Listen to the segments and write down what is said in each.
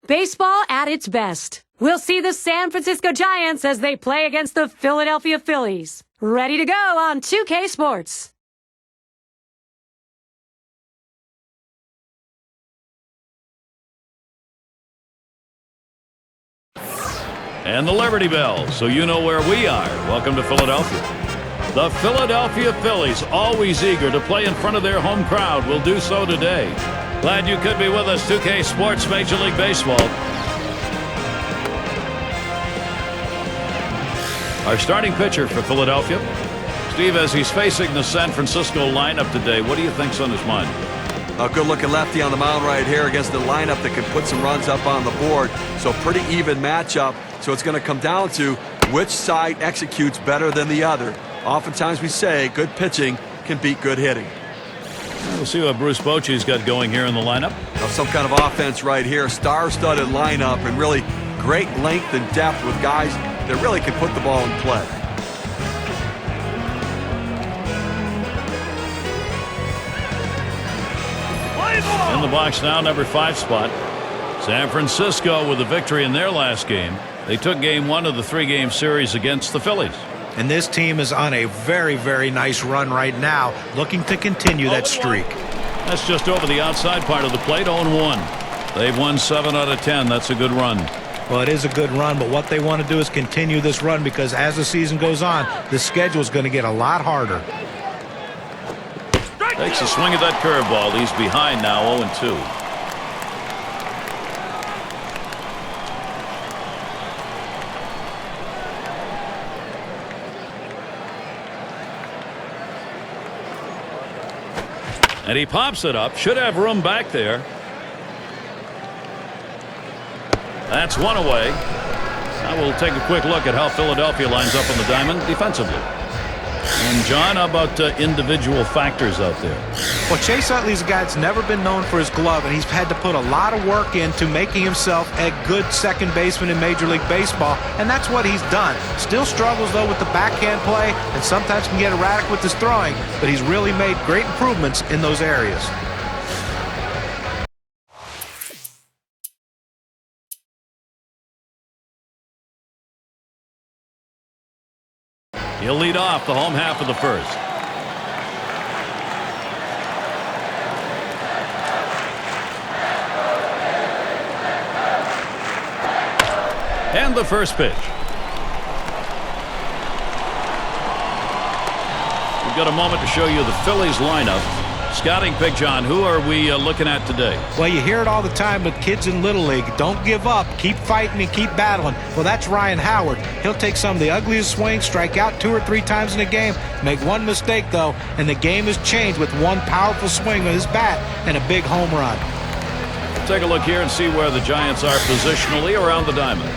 Baseball at its best. We'll see the San Francisco Giants as they play against the Philadelphia Phillies. Ready to go on 2K Sports. And the Liberty Bell, so you know where we are. Welcome to Philadelphia. The Philadelphia Phillies, always eager to play in front of their home crowd, will do so today. Glad you could be with us. 2K Sports, Major League Baseball. Our starting pitcher for Philadelphia, Steve, as he's facing the San Francisco lineup today, what do you think's on his mind? A good-looking lefty on the mound right here against the lineup that can put some runs up on the board. So pretty even matchup. So it's going to come down to which side executes better than the other. Oftentimes we say good pitching can beat good hitting. We'll see what Bruce Bochy's got going here in the lineup. Now some kind of offense right here. Star-studded lineup and really great length and depth with guys that really can put the ball in play. In the box now, number 5 spot. San Francisco with a victory in their last game. They took game 1 of the 3-game series against the Phillies. And this team is on a very, very nice run right now, looking to continue that streak. That's just over the outside part of the plate, 0-1. They've won 7 out of 10. That's a good run. Well, it is a good run, but what they want to do is continue this run because as the season goes on, the schedule is going to get a lot harder. Takes a swing at that curveball. He's behind now, 0-2. And he pops it up. Should have room back there. That's one away. Now we'll take a quick look at how Philadelphia lines up on the diamond defensively. And John, how about individual factors out there? Well, Chase Utley's a guy that's never been known for his glove, and he's had to put a lot of work into making himself a good second baseman in Major League Baseball, and that's what he's done. Still struggles, though, with the backhand play, and sometimes can get erratic with his throwing, but he's really made great improvements in those areas. He'll lead off the home half of the first. And the first pitch. We've got a moment to show you the Phillies lineup. Scouting pick, John. Who are we looking at today? Well, you hear it all the time with kids in Little League. Don't give up. Keep fighting and keep battling. Well, that's Ryan Howard. He'll take some of the ugliest swings, strike out 2 or 3 times in a game, make one mistake, though, and the game is changed with one powerful swing with his bat and a big home run. Take a look here and see where the Giants are positionally around the diamond.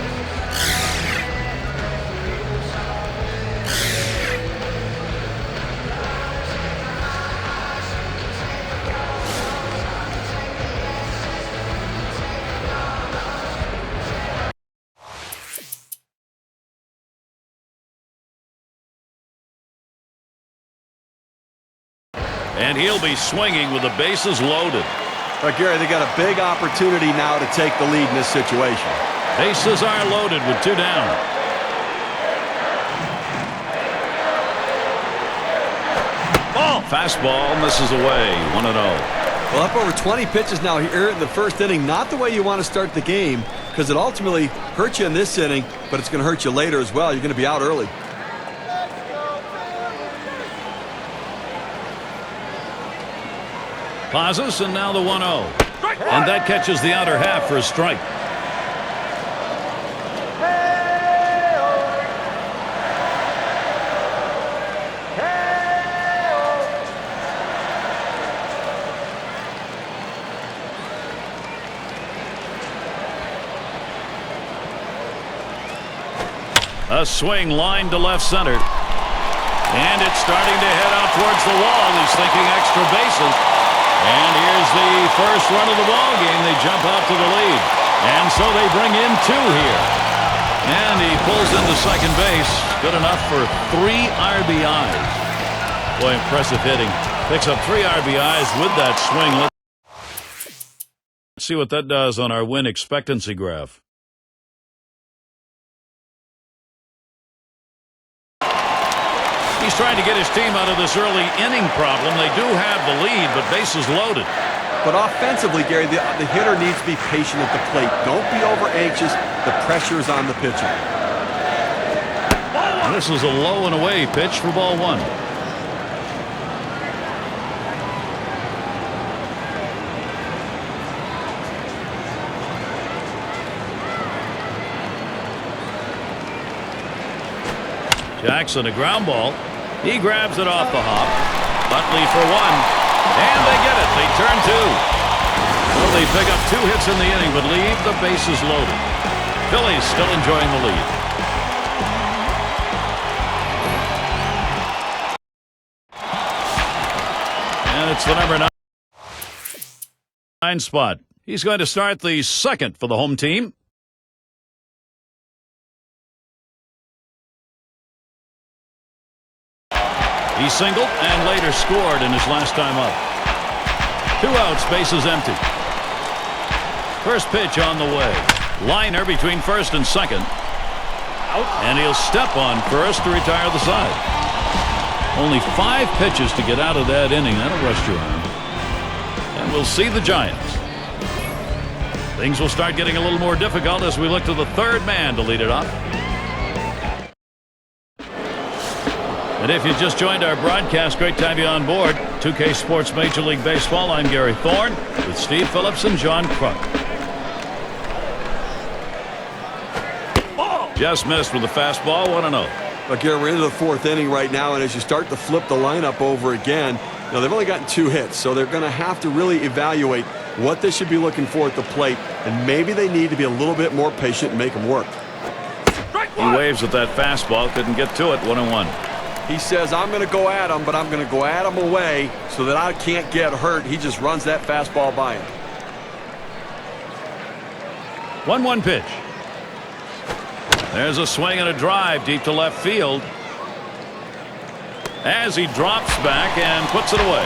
And he'll be swinging with the bases loaded. Gary, they got a big opportunity now to take the lead in this situation. Bases are loaded with 2 down. Ball. Fastball misses away. 1-0. Well, up over 20 pitches now here in the first inning. Not the way you want to start the game because it ultimately hurts you in this inning, but it's going to hurt you later as well. You're going to be out early. Pauses, and now the 1-0. And that catches the outer half for a strike. A swing line to left center. And it's starting to head out towards the wall. He's thinking extra bases. And here's the first run of the ball game. They jump out to the lead. And so they bring in 2 here. And he pulls into second base. Good enough for 3 RBIs. Boy, impressive hitting. Picks up 3 RBIs with that swing. Let's Let's see what that does on our win expectancy graph. He's trying to get his team out of this early inning problem. They do have the lead, but bases loaded. But offensively, Gary, the hitter needs to be patient at the plate. Don't be over anxious. The pressure is on the pitcher. And this is a low and away pitch for ball one. Jackson, a ground ball. He grabs it off the hop. Utley for one. And they get it. They turn two. Well, they pick up 2 hits in the inning, but leave the bases loaded. Phillies still enjoying the lead. And it's the number 9 spot. He's going to start the second for the home team. He singled and later scored in his last time up. 2 outs, bases empty. First pitch on the way. Liner between first and second. And he'll step on first to retire the side. Only 5 pitches to get out of that inning. That'll rest your arm. And we'll see the Giants. Things will start getting a little more difficult as we look to the third man to lead it off. And if you just joined our broadcast, great to have you on board. 2K Sports Major League Baseball. I'm Gary Thorne with Steve Phillips and John Kruk. Just missed with the fastball. 1-0. But Gary, we're into the 4th inning right now, and as you start to flip the lineup over again, they've only gotten 2 hits, so they're going to have to really evaluate what they should be looking for at the plate, and maybe they need to be a little bit more patient and make them work. He waves at that fastball. Couldn't get to it. 1-1. He says, I'm going to go at him, but I'm going to go at him away so that I can't get hurt. He just runs that fastball by him. 1-1 pitch. There's a swing and a drive deep to left field. As he drops back and puts it away.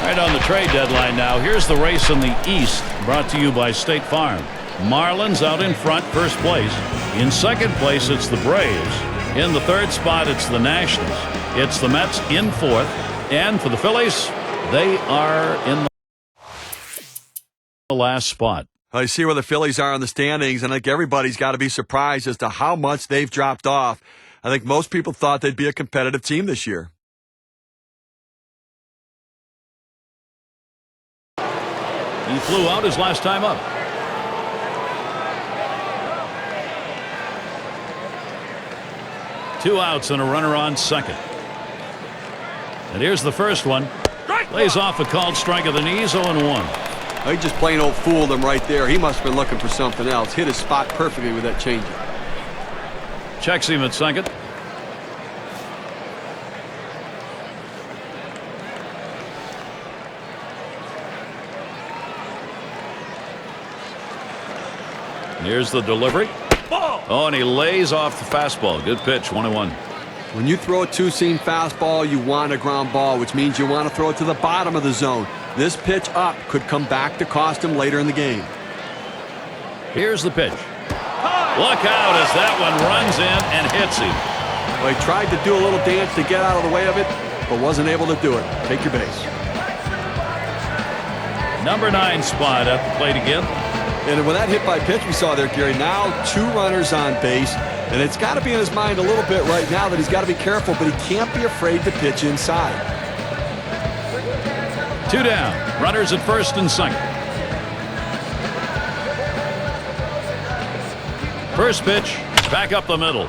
Right on the trade deadline now. Here's the race in the East, brought to you by State Farm. Marlins out in front, first place. In second place, it's the Braves. In the third spot, it's the Nationals. It's the Mets in fourth. And for the Phillies, they are in the last spot. I see where the Phillies are in the standings, and I think everybody's got to be surprised as to how much they've dropped off. I think most people thought they'd be a competitive team this year. He flew out his last time up. Two outs and a runner on second. And here's the first one. Lays off a called strike of the knees, 0-1. He just plain old fooled him right there. He must have been looking for something else. Hit his spot perfectly with that changeup. Checks him at second. Here's the delivery. Oh, and he lays off the fastball. Good pitch, 1-1. When you throw a two-seam fastball, you want a ground ball, which means you want to throw it to the bottom of the zone. This pitch up could come back to cost him later in the game. Here's the pitch. Look out as that one runs in and hits him. Well, he tried to do a little dance to get out of the way of it, but wasn't able to do it. Take your base. Number 9 spot at the plate again. And with that hit by pitch we saw there, Gary, now 2 runners on base. And it's got to be in his mind a little bit right now that he's got to be careful, but he can't be afraid to pitch inside. 2 down. Runners at first and second. First pitch, back up the middle.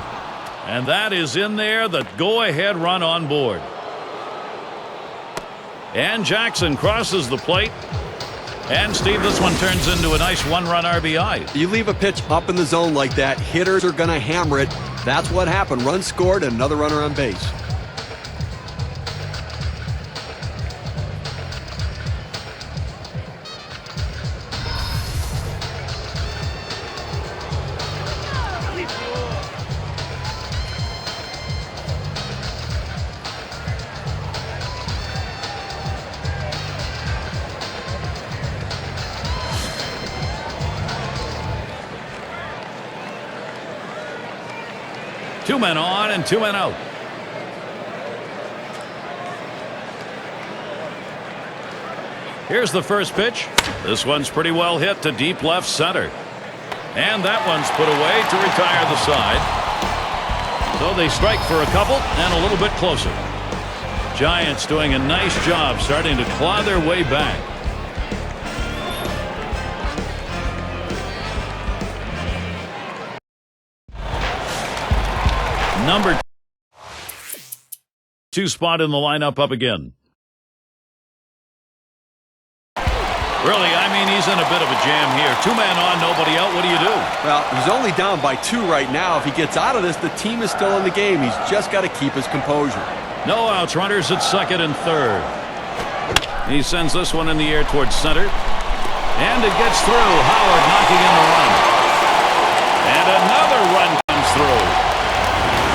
And that is in there, the go-ahead run on board. And Jackson crosses the plate. And, Steve, this one turns into a nice 1-run RBI. You leave a pitch up in the zone like that, hitters are going to hammer it. That's what happened. Run scored and another runner on base. 2 men on and 2 men out. Here's the first pitch. This one's pretty well hit to deep left center. And that one's put away to retire the side. So they strike for a couple and a little bit closer. Giants doing a nice job starting to claw their way back. Number 2 spot in the lineup up again. Really, I mean, he's in a bit of a jam here. 2 men on, nobody out. What do you do? Well, he's only down by 2 right now. If he gets out of this, the team is still in the game. He's just got to keep his composure. No outs, runners at second and third. He sends this one in the air towards center. And it gets through. Howard knocking in the run. And another run comes through.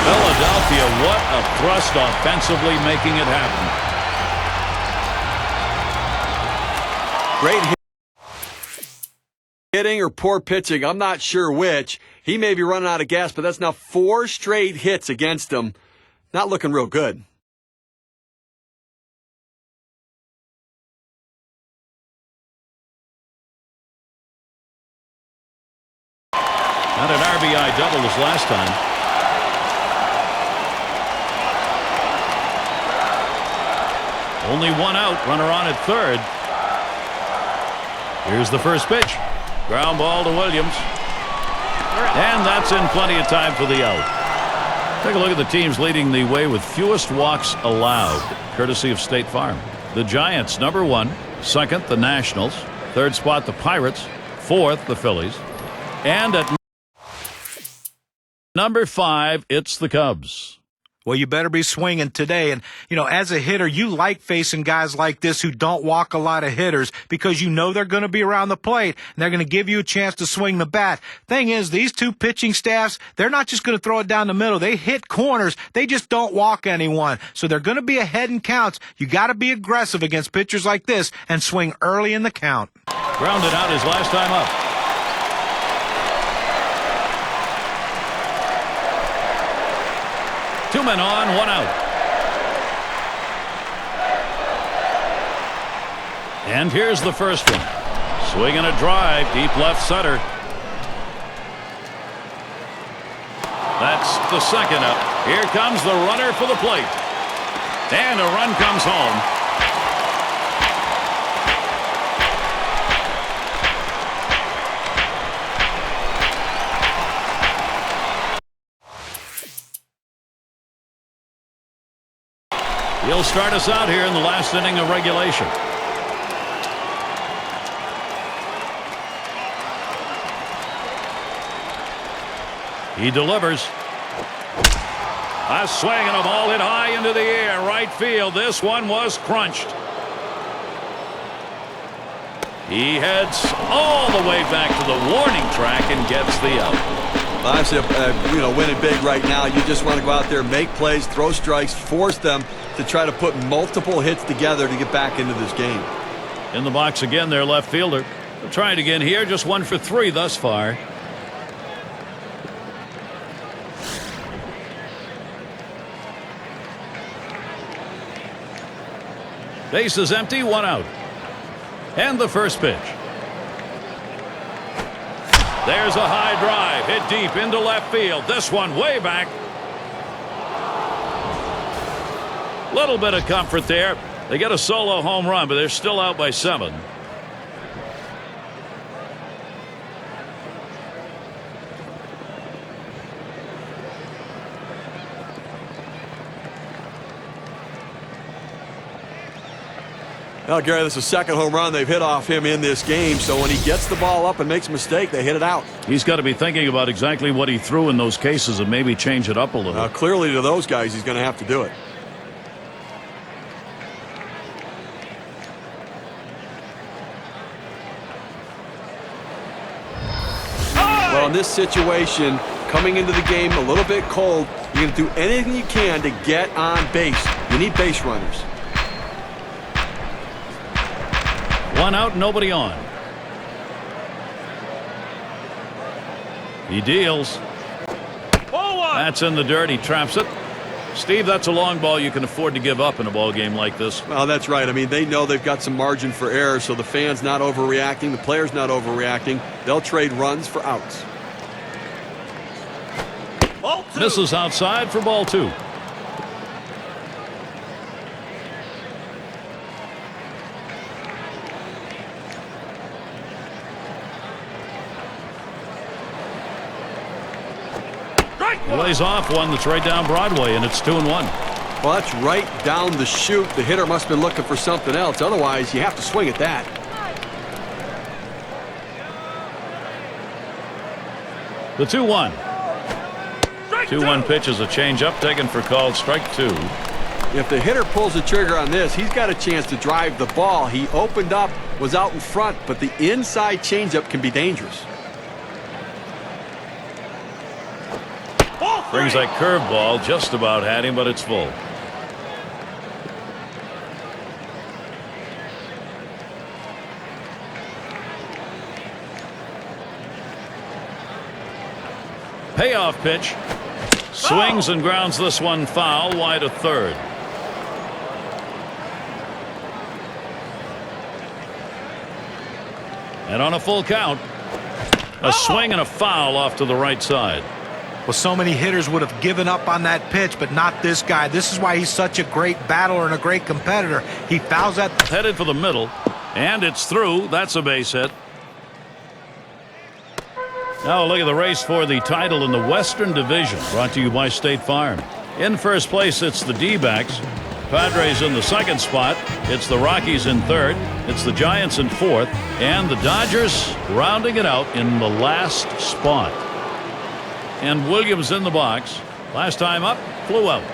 Philadelphia, what a thrust offensively, making it happen. Great hitting or poor pitching, I'm not sure which. He may be running out of gas, but that's now 4 straight hits against him. Not looking real good. Not an RBI double as last time. Only 1 out, runner on at third. Here's the first pitch. Ground ball to Williams. And that's in plenty of time for the out. Take a look at the teams leading the way with fewest walks allowed, courtesy of State Farm. The Giants, number 1. Second, the Nationals. Third spot, the Pirates. Fourth, the Phillies. And at number 5, it's the Cubs. Well, you better be swinging today. And, you know, as a hitter, you like facing guys like this who don't walk a lot of hitters because you know they're going to be around the plate and they're going to give you a chance to swing the bat. Thing is, these 2 pitching staffs, they're not just going to throw it down the middle. They hit corners. They just don't walk anyone. So they're going to be ahead in counts. You got to be aggressive against pitchers like this and swing early in the count. Grounded out his last time up. Two men on, 1 out. And here's the first one. Swinging a drive, deep left center. That's the second up. Here comes the runner for the plate. And a run comes home. He'll start us out here in the last inning of regulation. He delivers. A swing and a ball hit high into the air. Right field. This one was crunched. He heads all the way back to the warning track and gets the out. Obviously, winning big right now. You just want to go out there, make plays, throw strikes, force them to try to put multiple hits together to get back into this game. In the box again, their left fielder. They'll try it again here. Just 1 for 3 thus far. Base is empty, 1 out. And the first pitch. There's a high drive, hit deep into left field. This one way back. Little bit of comfort there. They get a solo home run, but they're still out by 7. Well, Gary, this is the second home run they've hit off him in this game, so when he gets the ball up and makes a mistake, they hit it out. He's got to be thinking about exactly what he threw in those cases and maybe change it up a little. Clearly to those guys, he's going to have to do it. Well, in this situation, coming into the game a little bit cold, you're going to do anything you can to get on base. You need base runners. 1 out, nobody on. He deals. That's in the dirt. He traps it. Steve, that's a long ball you can afford to give up in a ball game like this. Well, that's right. I mean, they know they've got some margin for error, so the fans not overreacting, the players not overreacting. They'll trade runs for outs. Misses outside for ball 2. He lays off one that's right down Broadway, and it's 2-1. Well, that's right down the chute. The hitter must have been looking for something else. Otherwise, you have to swing at that. The 2-1. 2-1 pitch is a changeup taken for called strike 2. If the hitter pulls the trigger on this, he's got a chance to drive the ball. He opened up, was out in front, but the inside changeup can be dangerous. Brings that curveball, just about had him, but it's full. Payoff pitch. Swings and grounds this one foul, wide of third. And on a full count, a swing and a foul off to the right side. Well, so many hitters would have given up on that pitch, but not this guy. This is why he's such a great battler and a great competitor. He fouls that. Headed for the middle, and it's through. That's a base hit. Now look at the race for the title in the Western Division, brought to you by State Farm. In first place, it's the D-backs. Padres in the second spot. It's the Rockies in third. It's the Giants in fourth. And the Dodgers rounding it out in the last spot. And Williams in the box. Last time up, flew out.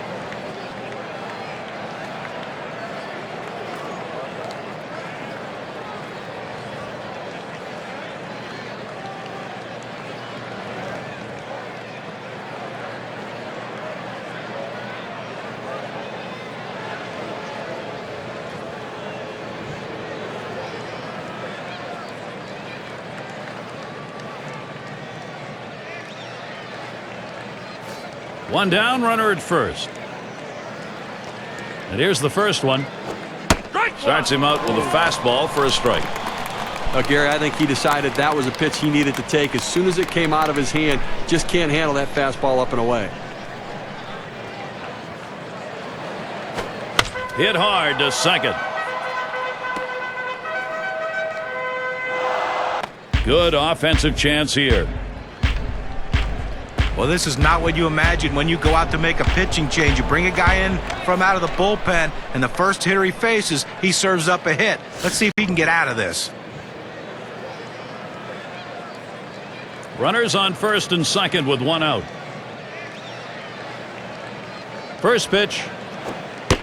One down, runner at first. And here's the first one. Starts him out with a fastball for a strike. Gary, I think he decided that was a pitch he needed to take as soon as it came out of his hand. Just can't handle that fastball up and away. Hit hard to second. Good offensive chance here. Well, this is not what you imagine when you go out to make a pitching change. You bring a guy in from out of the bullpen, and the first hitter he faces, he serves up a hit. Let's see if he can get out of this. Runners on first and second with one out. First pitch.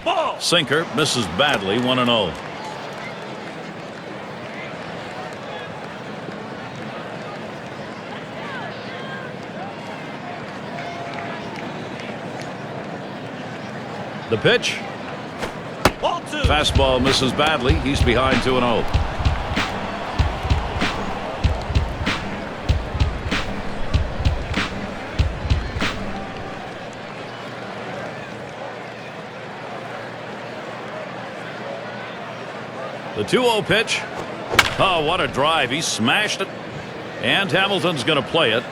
Ball. Sinker, misses badly, 1-0. The pitch. Ball 2. Fastball misses badly. He's behind 2-0. The 2-0 pitch. Oh, what a drive. He smashed it. And Hamilton's going to play it.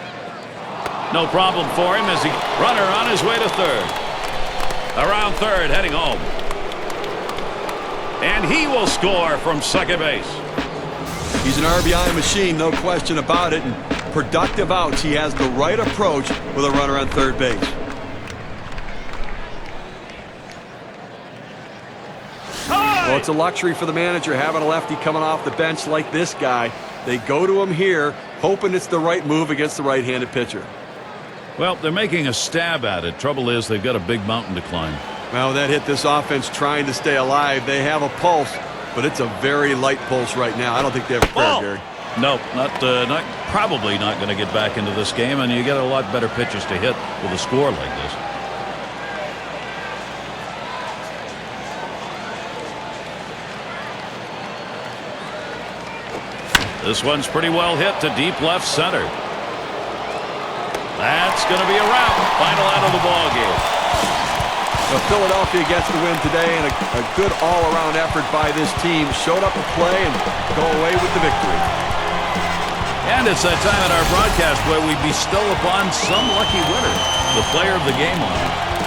No problem for him as he runner on his way to third. Around third, heading home. And he will score from second base. He's an RBI machine, no question about it. And productive outs. He has the right approach with a runner on third base. Well, it's a luxury for the manager having a lefty coming off the bench like this guy. They go to him here, hoping it's the right move against the right-handed pitcher. Well, they're making a stab at it. Trouble is, they've got a big mountain to climb. Well, that hit this offense trying to stay alive. They have a pulse, but it's a very light pulse right now. I don't think they have a prayer, Gary. No, probably not going to get back into this game, and you get a lot better pitches to hit with a score like this. This one's pretty well hit to deep left center. That's going to be a wrap. Final out of the ball game. So Philadelphia gets the win today, and a good all-around effort by this team. Showed up to play and go away with the victory. And it's that time in our broadcast where we bestow upon some lucky winner the player of the game on.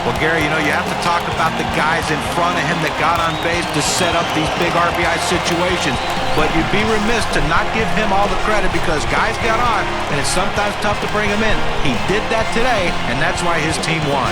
Well, Gary, you know, you have to talk about the guys in front of him that got on base to set up these big RBI situations. But you'd be remiss to not give him all the credit because guys got on, and it's sometimes tough to bring him in. He did that today, and that's why his team won.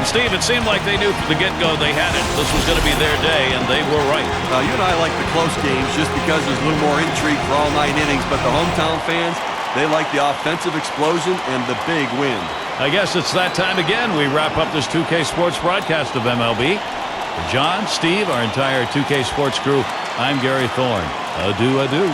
And Steve, it seemed like they knew from the get-go they had it. This was going to be their day, and they were right. You and I like the close games just because there's a little more intrigue for all 9 innings, but the hometown fans, they like the offensive explosion and the big win. I guess it's that time again. We wrap up this 2K Sports broadcast of MLB. For John, Steve, our entire 2K Sports crew, I'm Gary Thorne. Adieu, adieu.